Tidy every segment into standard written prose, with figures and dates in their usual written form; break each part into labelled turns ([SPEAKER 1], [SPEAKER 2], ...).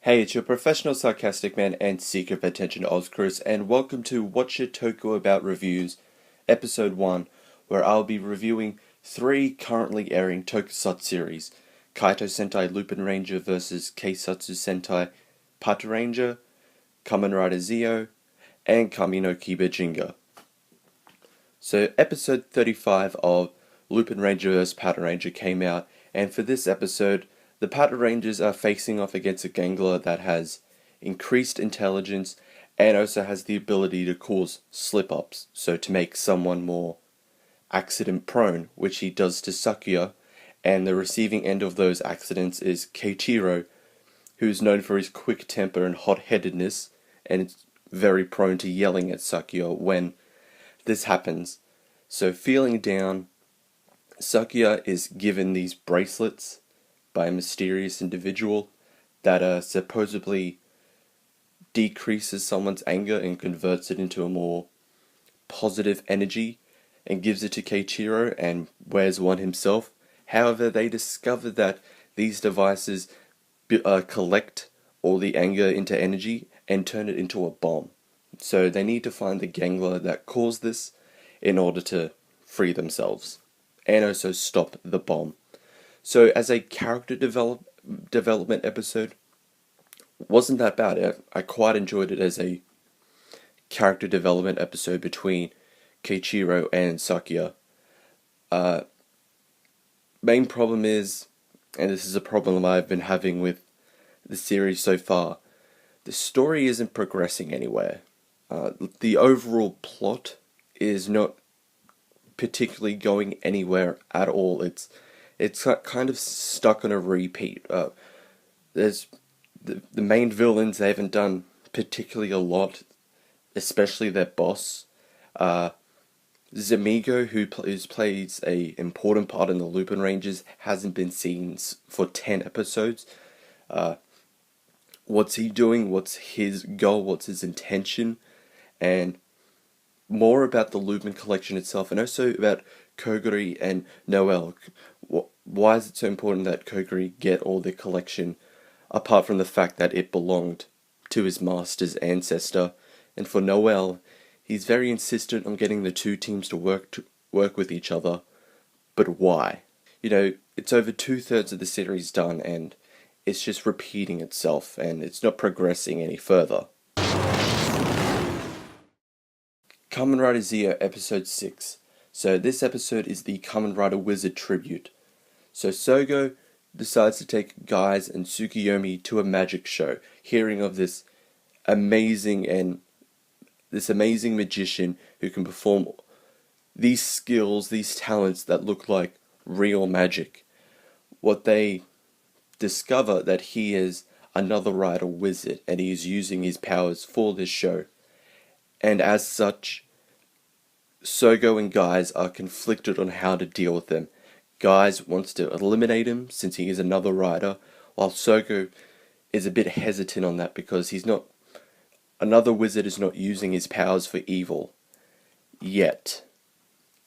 [SPEAKER 1] Hey, it's your professional sarcastic man and seeker of attention, Chris, and welcome to Whatcha Toku About Reviews, Episode 1, where I'll be reviewing 3 currently airing tokusatsu series, Kaito Sentai Lupinranger vs. Keisatsu Sentai Patranger, Kamen Rider Zi-O, and Kami no Kiba Jinga. So, Episode 35 of Lupinranger vs. Patranger came out, and for this episode, the Patrangers are facing off against a gangler that has increased intelligence and also has the ability to cause slip-ups, so to make someone more accident-prone, which he does to Sakuya, and the receiving end of those accidents is Keiichiro, who's known for his quick temper and hot-headedness, and is very prone to yelling at Sakuya when this happens. So feeling down, Sakuya is given these bracelets by a mysterious individual that supposedly decreases someone's anger and converts it into a more positive energy, and gives it to Keiichiro and wears one himself. However, they discover that these devices collect all the anger into energy and turn it into a bomb. So they need to find the gangler that caused this in order to free themselves and also stop the bomb. So as a character development episode, wasn't that bad. I quite enjoyed it as a character development episode between Keiichiro and Sakuya. Main problem is, and this is a problem I've been having with the series so far, the story isn't progressing anywhere. The overall plot is not particularly going anywhere at all. It's kind of stuck on a repeat. There's the main villains, they haven't done particularly a lot, especially their boss. Zamigo, who plays a important part in the Lupinrangers, hasn't been seen for 10 episodes. What's he doing? What's his goal? What's his intention? And more about the Lupin collection itself, and also about Kogiri and Noel. Why is it so important that Kogiri get all the collection, apart from the fact that it belonged to his master's ancestor? And for Noel, he's very insistent on getting the two teams to work with each other. But why? It's over 2/3 of the series done, and it's just repeating itself, and it's not progressing any further. Kamen Rider Zi-O Episode 6. So this episode is the Kamen Rider Wizard tribute. So Sougo decides to take Geiz and Tsukiyomi to a magic show, hearing of this amazing magician who can perform these skills, these talents that look like real magic. What they discover that he is another rider wizard, and he is using his powers for this show. And as such, Sougo and Geiz are conflicted on how to deal with them. Geiz wants to eliminate him since he is another rider, while Sougo is a bit hesitant on that because another wizard is not using his powers for evil yet.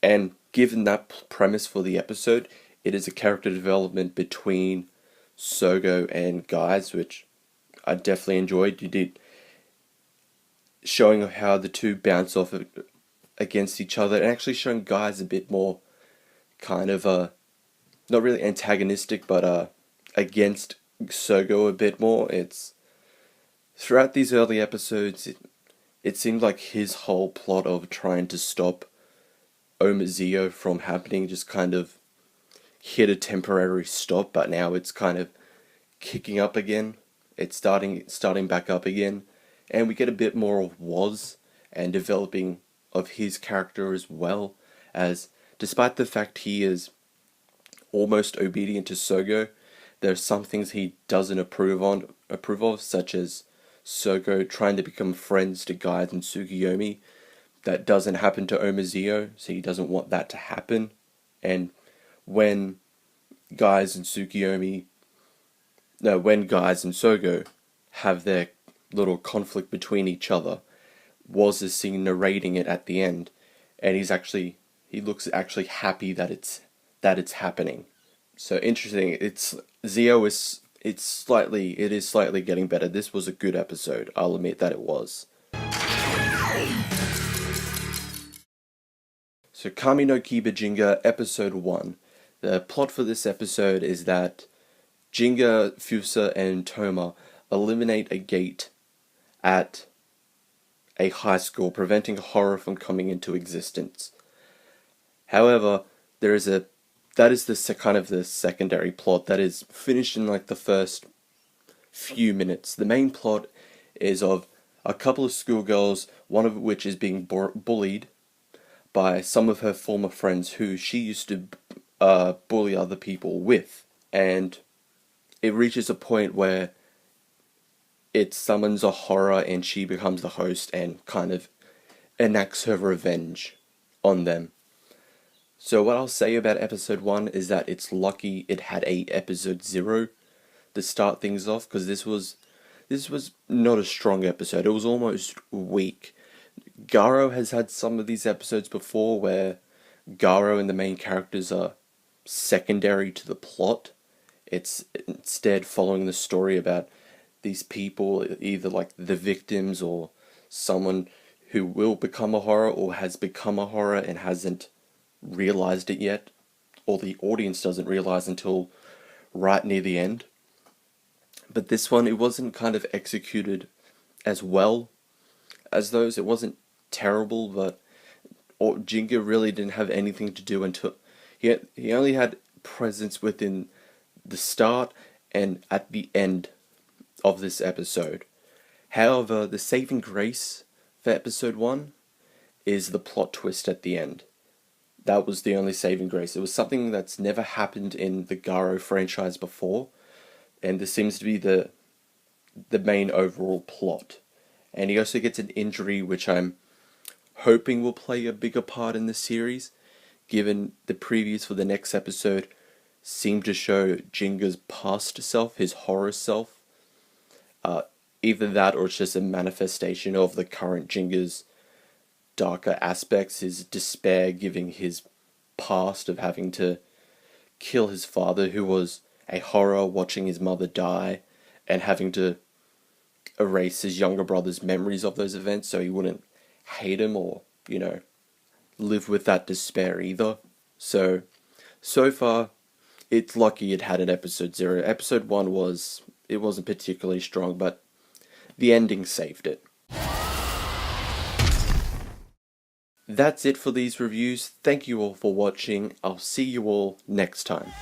[SPEAKER 1] And given that premise for the episode, it is a character development between Sougo and Geiz, which I definitely enjoyed. You did showing how the two bounce off against each other, and actually showing Geiz a bit more kind of not really antagonistic, but against Sougo a bit more. It's throughout these early episodes, it seemed like his whole plot of trying to stop Zi-O from happening just kind of hit a temporary stop, but now it's kind of kicking up again. It's starting back up again, and we get a bit more of Woz and developing of his character as well, as despite the fact he is almost obedient to Sougo, there are some things he doesn't approve of, such as Sougo trying to become friends to Geiz and Tsukiyomi. That doesn't happen to Zi-O, so he doesn't want that to happen. And when Geiz and Sougo have their little conflict between each other, Woz is seen narrating it at the end, and he looks actually happy that it's happening. So interesting. Zi-O is it is slightly getting better. This was a good episode, I'll admit that it was. So Kami no Kiba Jinga, episode 1. The plot for this episode is that Jinga, Fusa, and Toma eliminate a gate at a high school, preventing horror from coming into existence. However, that is the kind of the secondary plot that is finished in like the first few minutes. The main plot is of a couple of schoolgirls, one of which is being bullied by some of her former friends who she used to bully other people with, and it reaches a point where it summons a horror and she becomes the host and kind of enacts her revenge on them. So what I'll say about episode 1 is that it's lucky it had a episode 0 to start things off, because this was not a strong episode. It was almost weak. Garo has had some of these episodes before where Garo and the main characters are secondary to the plot. It's instead following the story about these people, either like the victims or someone who will become a horror or has become a horror and hasn't realized it yet, or the audience doesn't realize until right near the end. But this one, it wasn't kind of executed as well as those. It wasn't terrible, but Jinga really didn't have anything to do until he only had presence within the start and at the end of this episode. However, the saving grace for episode 1 is the plot twist at the end. That was the only saving grace. It was something that's never happened in the Garo franchise before, and this seems to be the main overall plot. And he also gets an injury which I'm hoping will play a bigger part in the series, given the previews for the next episode seem to show Jinga's past self, his horror self. Either that or it's just a manifestation of the current Jinga's darker aspects, his despair giving his past of having to kill his father, who was a horror, watching his mother die, and having to erase his younger brother's memories of those events so he wouldn't hate him or, live with that despair either. So far, it's lucky it had an episode 0. Episode 1 wasn't particularly strong, but the ending saved it. That's it for these reviews. Thank you all for watching. I'll see you all next time.